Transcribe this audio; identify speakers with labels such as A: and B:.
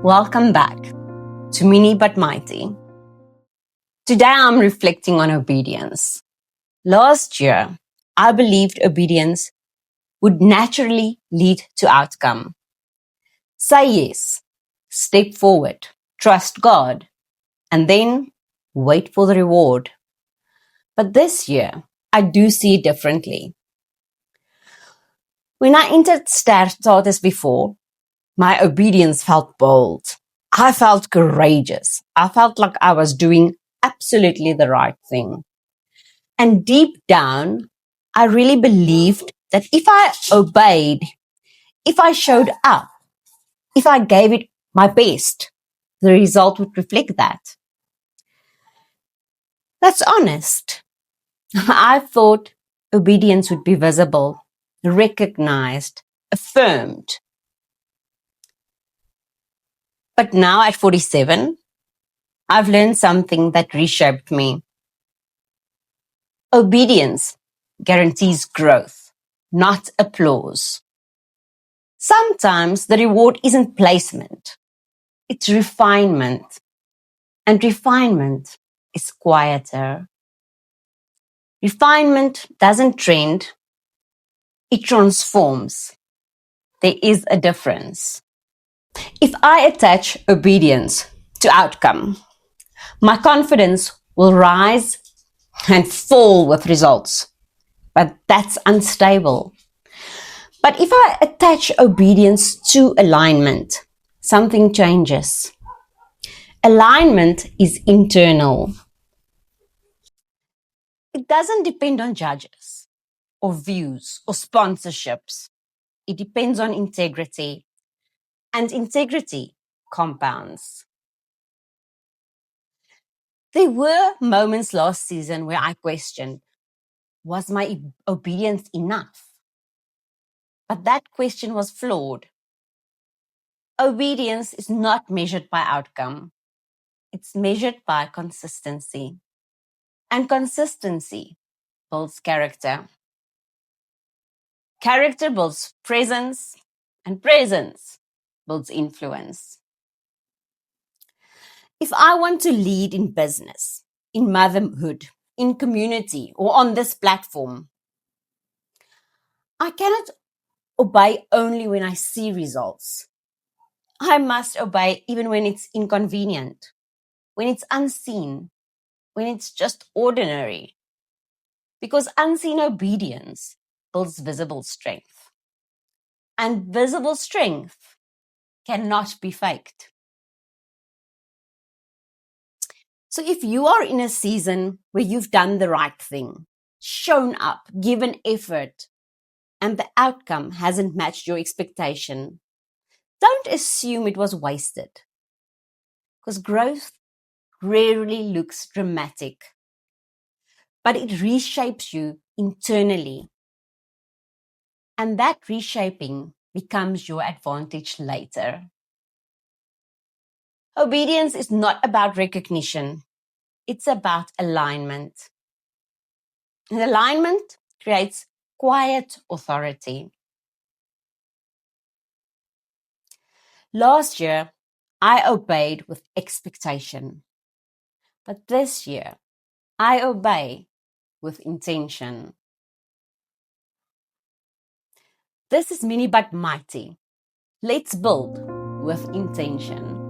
A: Welcome back to Mini But Mighty. Today I'm reflecting on obedience. Last year, I believed obedience would naturally lead to outcome. Say yes, step forward, trust God, and then wait for the reward. But this year, I do see it differently. When I entered status before, my obedience felt bold. I felt courageous. I felt like I was doing absolutely the right thing. And deep down, I really believed that if I obeyed, if I showed up, if I gave it my best, the result would reflect that. That's honest. I thought obedience would be visible, recognized, affirmed. But now at 47, I've learned something that reshaped me. Obedience guarantees growth, not applause. Sometimes the reward isn't placement, it's refinement. And refinement is quieter. Refinement doesn't trend, it transforms. There is a difference. If I attach obedience to outcome, my confidence will rise and fall with results. But that's unstable. But if I attach obedience to alignment, something changes. Alignment is internal. It doesn't depend on judges or views or sponsorships. It depends on integrity. And integrity compounds. There were moments last season where I questioned, was my obedience enough? But that question was flawed. Obedience is not measured by outcome. It's measured by consistency. And consistency builds character. Character builds presence, and presence builds influence. If I want to lead in business, in motherhood, in community, or on this platform, I cannot obey only when I see results. I must obey even when it's inconvenient, when it's unseen, when it's just ordinary. Because unseen obedience builds visible strength. And visible strength cannot be faked. So if you are in a season where you've done the right thing, shown up, given effort, and the outcome hasn't matched your expectation, don't assume it was wasted. Because growth rarely looks dramatic, but it reshapes you internally. And that reshaping becomes your advantage later. Obedience is not about recognition. It's about alignment. And alignment creates quiet authority. Last year, I obeyed with expectation. But this year, I obey with intention. This is Mini But Mighty. Let's build with intention.